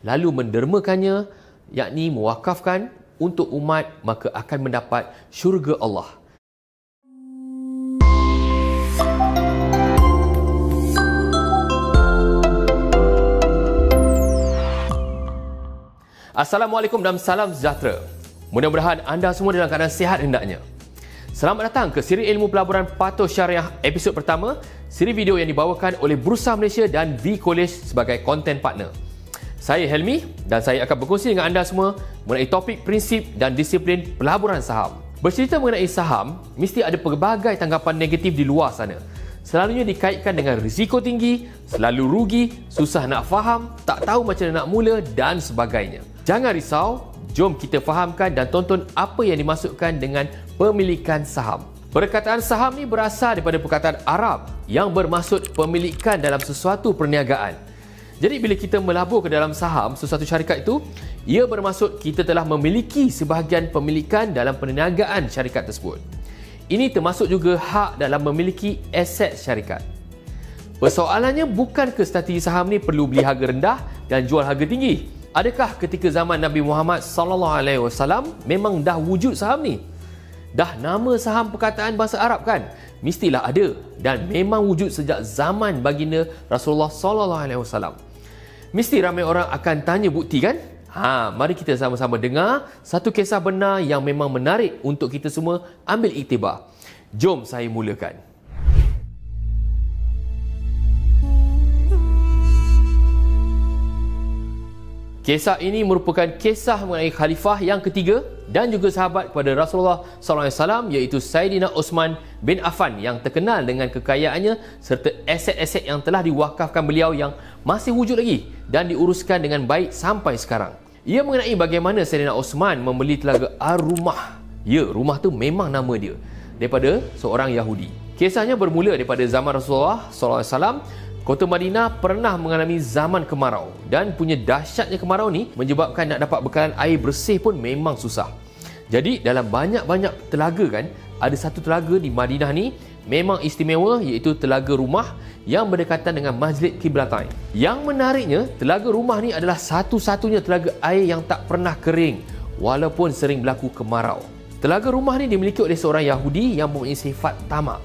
lalu mendermakannya, yakni mewakafkan untuk umat, maka akan mendapat syurga Allah. Assalamualaikum dan salam sejahtera. Mudah-mudahan anda semua dalam keadaan sihat hendaknya. Selamat datang ke siri ilmu pelaburan Patuh Syariah episod pertama, siri video yang dibawakan oleh Bursa Malaysia dan V College sebagai content partner. Saya Helmi dan saya akan berkongsi dengan anda semua mengenai topik, prinsip dan disiplin pelaburan saham. Bercerita mengenai saham, mesti ada pelbagai tanggapan negatif di luar sana. Selalunya dikaitkan dengan risiko tinggi, selalu rugi, susah nak faham, tak tahu macam mana nak mula dan sebagainya. Jangan risau, jom kita fahamkan dan tonton apa yang dimaksudkan dengan pemilikan saham. Perkataan saham ni berasal daripada perkataan Arab yang bermaksud pemilikan dalam sesuatu perniagaan. Jadi bila kita melabur ke dalam saham sesuatu syarikat itu, ia bermaksud kita telah memiliki sebahagian pemilikan dalam perniagaan syarikat tersebut. Ini termasuk juga hak dalam memiliki aset syarikat. Persoalannya bukan ke strategi saham ni perlu beli harga rendah dan jual harga tinggi. Adakah ketika zaman Nabi Muhammad SAW memang dah wujud saham ni? Dah nama saham perkataan bahasa Arab kan? Mestilah ada dan memang wujud sejak zaman baginda Rasulullah SAW. Mesti ramai orang akan tanya bukti kan? Mari kita sama-sama dengar satu kisah benar yang memang menarik untuk kita semua ambil iktibar. Jom saya mulakan. Kisah ini merupakan kisah mengenai khalifah yang ketiga dan juga sahabat kepada Rasulullah SAW, iaitu Saidina Osman bin Affan yang terkenal dengan kekayaannya serta aset-aset yang telah diwakafkan beliau yang masih wujud lagi dan diuruskan dengan baik sampai sekarang. Ia mengenai bagaimana Saidina Osman membeli telaga Ar-Rumah. Ya, rumah tu memang nama dia, daripada seorang Yahudi. Kisahnya bermula daripada zaman Rasulullah SAW. Kota Madinah pernah mengalami zaman kemarau dan punya dahsyatnya kemarau ni menyebabkan nak dapat bekalan air bersih pun memang susah. Jadi dalam banyak-banyak telaga kan, ada satu telaga di Madinah ni memang istimewa, iaitu telaga Rumah yang berdekatan dengan Masjid Qiblatain. Yang menariknya, telaga Rumah ni adalah satu-satunya telaga air yang tak pernah kering walaupun sering berlaku kemarau. Telaga Rumah ni dimiliki oleh seorang Yahudi yang mempunyai sifat tamak.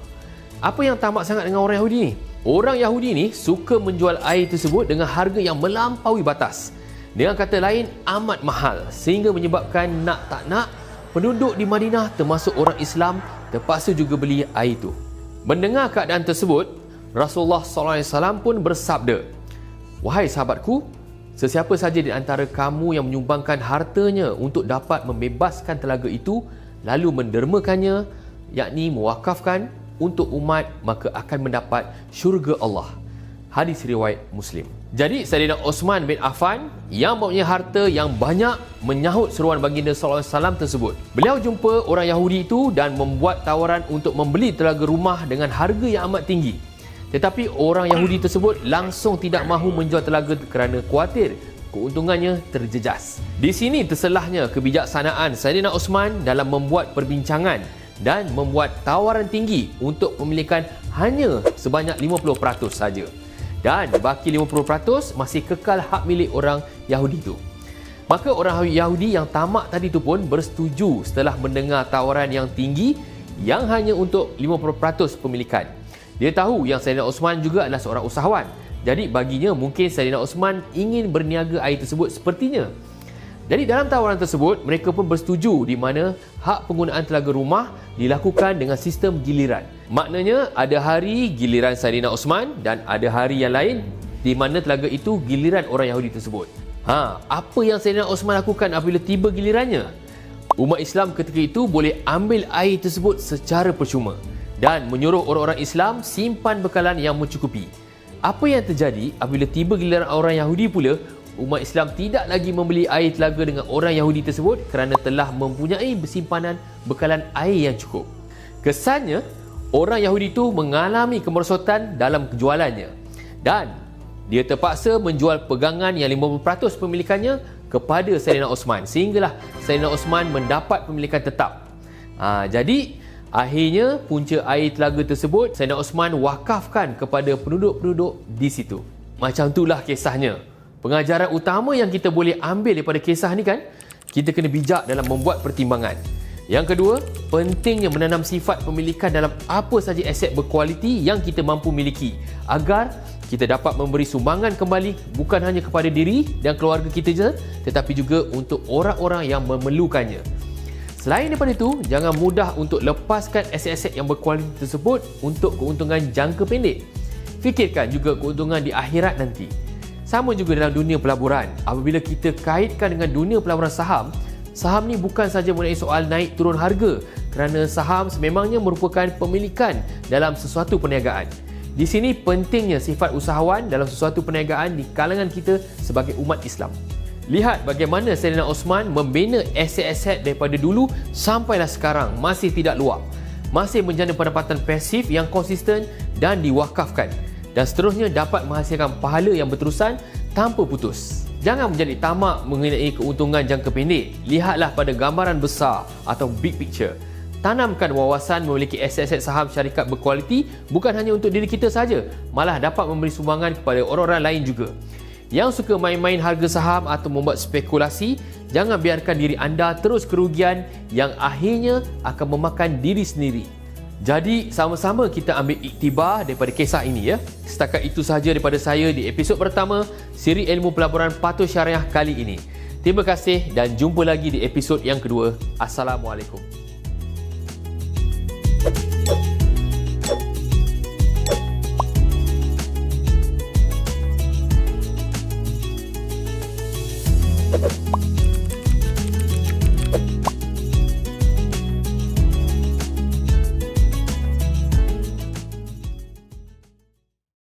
Apa yang tamak sangat dengan orang Yahudi ni? Orang Yahudi ni suka menjual air tersebut dengan harga yang melampaui batas. Dengan kata lain, amat mahal sehingga menyebabkan nak tak nak, penduduk di Madinah termasuk orang Islam terpaksa juga beli air itu. Mendengar keadaan tersebut, Rasulullah SAW pun bersabda, "Wahai sahabatku, sesiapa saja di antara kamu yang menyumbangkan hartanya untuk dapat membebaskan telaga itu, lalu mendermakannya, yakni mewakafkan untuk umat, maka akan mendapat syurga Allah." Hadis riwayat Muslim. Jadi Saidina Osman bin Affan yang mempunyai harta yang banyak menyahut seruan baginda SAW tersebut. Beliau jumpa orang Yahudi itu dan membuat tawaran untuk membeli telaga Rumah dengan harga yang amat tinggi. Tetapi orang Yahudi tersebut langsung tidak mahu menjual telaga kerana khawatir keuntungannya terjejas. Di sini terselahnya kebijaksanaan Saidina Osman dalam membuat perbincangan dan membuat tawaran tinggi untuk pemilikan hanya sebanyak 50% saja. Dan baki 50% masih kekal hak milik orang Yahudi itu. Maka orang Yahudi yang tamak tadi tu pun bersetuju setelah mendengar tawaran yang tinggi yang hanya untuk 50% pemilikan. Dia tahu yang Saidina Osman juga adalah seorang usahawan. Jadi baginya mungkin Saidina Osman ingin berniaga air tersebut sepertinya. Jadi dalam tawaran tersebut, mereka pun bersetuju di mana hak penggunaan telaga Rumah dilakukan dengan sistem giliran. Maknanya ada hari giliran Saidina Osman dan ada hari yang lain di mana telaga itu giliran orang Yahudi tersebut. Apa yang Saidina Osman lakukan apabila tiba gilirannya? Umat Islam ketika itu boleh ambil air tersebut secara percuma dan menyuruh orang-orang Islam simpan bekalan yang mencukupi. Apa yang terjadi apabila tiba giliran orang Yahudi pula? Umat Islam tidak lagi membeli air telaga dengan orang Yahudi tersebut kerana telah mempunyai simpanan bekalan air yang cukup. Kesannya, orang Yahudi itu mengalami kemerosotan dalam jualannya dan dia terpaksa menjual pegangan yang 50% pemilikannya kepada Saidina Osman sehinggalah Saidina Osman mendapat pemilikan tetap. Jadi akhirnya punca air telaga tersebut Saidina Osman wakafkan kepada penduduk-penduduk di situ. Macam itulah kisahnya. Pengajaran utama yang kita boleh ambil daripada kisah ni kan, kita kena bijak dalam membuat pertimbangan. Yang kedua, pentingnya menanam sifat pemilikan dalam apa saja aset berkualiti yang kita mampu miliki agar kita dapat memberi sumbangan kembali bukan hanya kepada diri dan keluarga kita je, tetapi juga untuk orang-orang yang memerlukannya. Selain daripada itu, jangan mudah untuk lepaskan aset-aset yang berkualiti tersebut untuk keuntungan jangka pendek. Fikirkan juga keuntungan di akhirat nanti. Sama juga dalam dunia pelaburan. Apabila kita kaitkan dengan dunia pelaburan saham, saham ni bukan saja mengenai soal naik turun harga, kerana saham sememangnya merupakan pemilikan dalam sesuatu perniagaan. Di sini pentingnya sifat usahawan dalam sesuatu perniagaan di kalangan kita sebagai umat Islam. Lihat bagaimana Saidina Osman membina aset-aset daripada dulu sampailah sekarang masih tidak luak. Masih menjana pendapatan pasif yang konsisten dan diwakafkan. Dan seterusnya dapat menghasilkan pahala yang berterusan tanpa putus. Jangan menjadi tamak mengenai keuntungan jangka pendek. Lihatlah pada gambaran besar atau big picture. Tanamkan wawasan memiliki aset-aset saham syarikat berkualiti bukan hanya untuk diri kita saja, malah dapat memberi sumbangan kepada orang-orang lain juga. Yang suka main-main harga saham atau membuat spekulasi, jangan biarkan diri anda terus kerugian yang akhirnya akan memakan diri sendiri. Jadi sama-sama kita ambil iktibar daripada kisah ini ya. Setakat itu sahaja daripada saya di episod pertama siri ilmu pelaburan Patuh Syariah kali ini. Terima kasih dan jumpa lagi di episod yang kedua. Assalamualaikum.